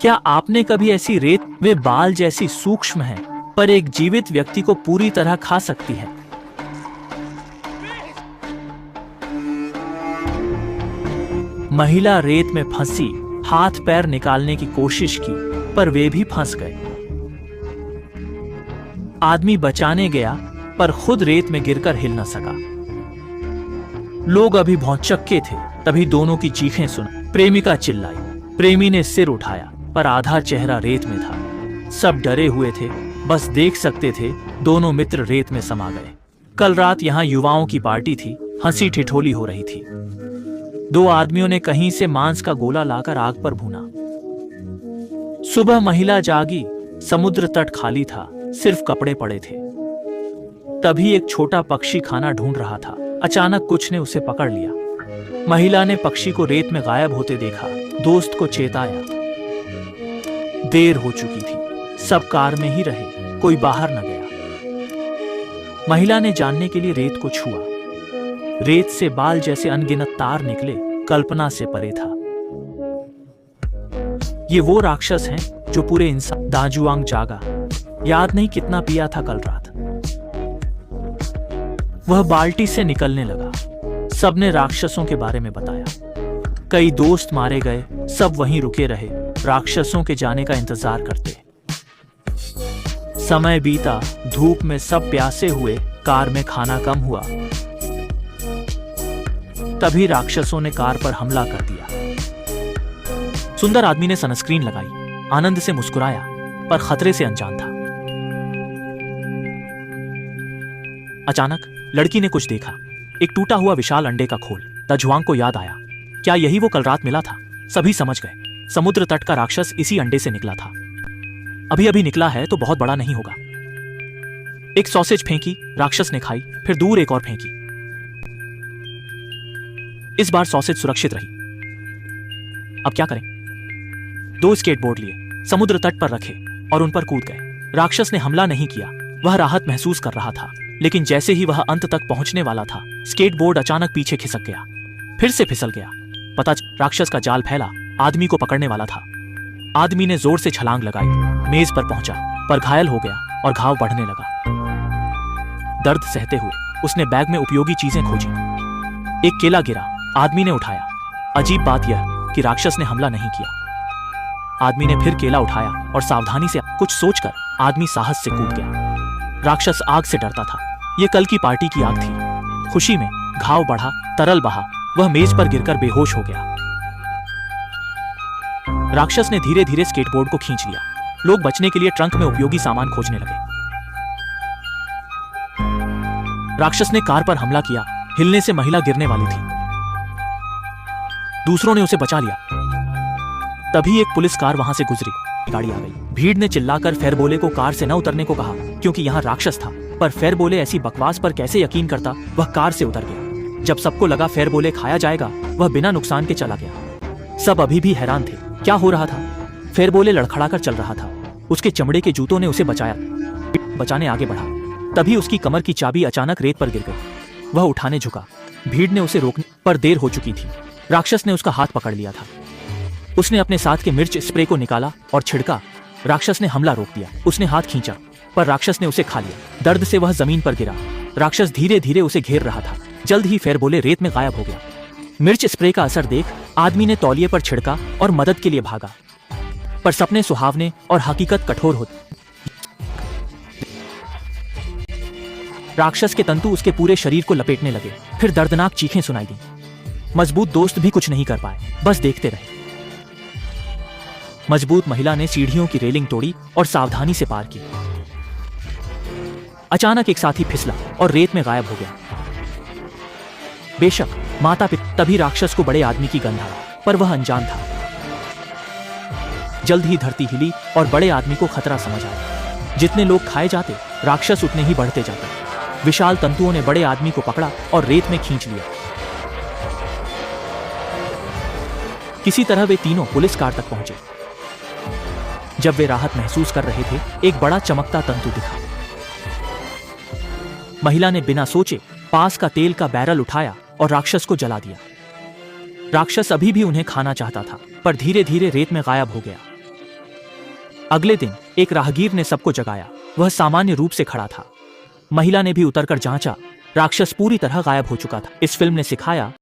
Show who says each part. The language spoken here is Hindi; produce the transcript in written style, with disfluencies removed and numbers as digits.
Speaker 1: क्या आपने कभी ऐसी रेत वे बाल जैसी सूक्ष्म है पर एक जीवित व्यक्ति को पूरी तरह खा सकती है? महिला रेत में फंसी, हाथ पैर निकालने की कोशिश की पर वे भी फंस गए। आदमी बचाने गया पर खुद रेत में गिरकर हिल न सका। लोग अभी भौचक्के थे, तभी दोनों की चीखें सुना। प्रेमिका चिल्लाई, प्रेमी ने सिर उठाया पर आधा चेहरा रेत में था। सब डरे हुए थे, बस देख सकते थे दोनों मित्र रेत में समा गए। कल रात यहां युवाओं की पार्टी थी, हंसी ठिठोली हो रही थी। दो आदमियों ने कहीं से मांस का गोला लाकर आग पर भूना। सुबह महिला जागी, समुद्र तट खाली था, सिर्फ कपड़े पड़े थे। तभी एक छोटा पक्षी खाना ढूंढ रहा था। अचानक कुछ ने उसे पकड़ लिया। महिला ने पक्षी को रेत में गायब होते देखा, दोस्त को चेताया। देर हो चुकी थी, सब कार में ही रहे, कोई बाहर न गया। महिला ने जानने के लिए रेत को छुआ। रेत से बाल जैसे अनगिनत तार निकले, कल्पना से परे था। ये वो राक्षस हैं जो पूरे इंसान। दाजुआंग जागा, याद नहीं कितना पिया था कल रात। वह बाल्टी से निकलने लगा। सबने राक्षसों के बारे में बताया। कई दोस्त मारे गए, सब वहीं रुके रहे, राक्षसों के जाने का इंतजार करते। समय बीता, धूप में सब प्यासे हुए, कार में खाना कम हुआ। तभी राक्षसों ने कार पर हमला कर दिया। सुंदर आदमी ने सनस्क्रीन लगाई, आनंद से मुस्कुराया, पर खतरे से अनजान था। अचानक लड़की ने कुछ देखा, एक टूटा हुआ विशाल अंडे का खोल। दाजुआंग को याद आया, क्या यही वो कल रात मिला था? सभी समझ गए, समुद्र तट का राक्षस इसी अंडे से निकला था। अभी अभी निकला है तो बहुत बड़ा नहीं होगा। एक सॉसेज फेंकी, राक्षस ने खाई, फिर दूर एक और फेंकी। इस बार सॉसेज सुरक्षित रही। अब क्या करें? दो स्केटबोर्ड लिए, समुद्र तट पर रखे और उन पर कूद गए। राक्षस ने हमला नहीं किया, वह राहत महसूस कर रहा था। लेकिन जैसे ही वह अंत तक पहुंचने वाला था, स्केटबोर्ड अचानक पीछे खिसक गया, फिर से फिसल गया। पता राक्षस का जाल फैला, आदमी को पकड़ने वाला था। आदमी ने जोर से छलांग लगाई, मेज पर पहुंचा, पर घायल हो गया और घाव बढ़ने लगा। दर्द सहते हुए उसने बैग में उपयोगी चीजें खोजी। एक केला गिरा, आदमी ने उठाया। अजीब बात यह कि राक्षस ने हमला नहीं किया। आदमी ने फिर केला उठाया और सावधानी से कुछ सोचकर आदमी साहस से कूद गया। राक्षस आग से डरता था। यह कल की पार्टी की आग थी। खुशी में घाव बढ़ा, तरल बहा, वह मेज पर गिरकर बेहोश हो गया। राक्षस ने धीरे धीरे स्केटबोर्ड को खींच लिया। लोग बचने के लिए ट्रंक में उपयोगी सामान खोजने लगे। राक्षस ने कार पर हमला किया, हिलने से महिला गिरने वाली थी। दूसरों ने उसे बचा लिया। तभी एक पुलिस कार वहां से गुजरी, गाड़ी आ गई। भीड़ ने चिल्लाकर फेरबोले को कार से न उतरने को कहा, क्योंकि यहां राक्षस था। पर फेरबोले ऐसी बकवास पर कैसे यकीन करता, वह कार से उतर गया। जब सबको लगा फेरबोले खाया जाएगा, वह बिना नुकसान के चला गया। सब अभी भी हैरान थे, क्या हो रहा था? फेरबोले लड़खड़ाकर चल रहा था। उसके चमड़े के जूतों ने उसे बचाया। बचाने आगे बढ़ा, तभी उसकी कमर की चाबी अचानक रेत पर गिर गई। वह उठाने झुका, भीड़ ने उसे रोकने पर देर हो चुकी थी। राक्षस ने उसका हाथ पकड़ लिया था। उसने अपने साथ के मिर्च स्प्रे को निकाला और छिड़का। राक्षस ने हमला रोक दिया। उसने हाथ खींचा, पर राक्षस ने उसे खा लिया। दर्द से वह जमीन पर गिरा। राक्षस धीरे धीरे उसे घेर रहा था। जल्द ही फेरबोले रेत में गायब हो गया। मिर्च स्प्रे का असर देख आदमी ने तौलिए पर छिड़का और मदद के लिए भागा। पर सपने सुहावने और हकीकत कठोर होती। राक्षस के तंतु उसके पूरे शरीर को लपेटने लगे। फिर दर्दनाक चीखें सुनाई दी। मजबूत दोस्त भी कुछ नहीं कर पाए, बस देखते रहे। मजबूत महिला ने सीढ़ियों की रेलिंग तोड़ी और सावधानी से पार की। अचानक एक साथी फिसला और रेत में गायब हो गया। बेशक माता पिता, तभी राक्षस को बड़े आदमी की गंध आई, पर वह अनजान था। जल्द ही धरती हिली और बड़े आदमी को खतरा समझ आया। जितने लोग खाए जाते, राक्षस उतने ही बढ़ते जाते। विशाल तंतुओं ने बड़े आदमी को पकड़ा और रेत में खींच लिया। किसी तरह वे तीनों पुलिस कार तक पहुंचे। जब वे राहत महसूस कर रहे थे, एक बड़ा चमकता तंतु दिखा। महिला ने बिना सोचे पास का तेल का बैरल उठाया और राक्षस को जला दिया। राक्षस अभी भी उन्हें खाना चाहता था, पर धीरे धीरे रेत में गायब हो गया। अगले दिन एक राहगीर ने सबको जगाया। वह सामान्य रूप से खड़ा था। महिला ने भी उतरकर जांचा। राक्षस पूरी तरह गायब हो चुका था। इस फिल्म ने सिखाया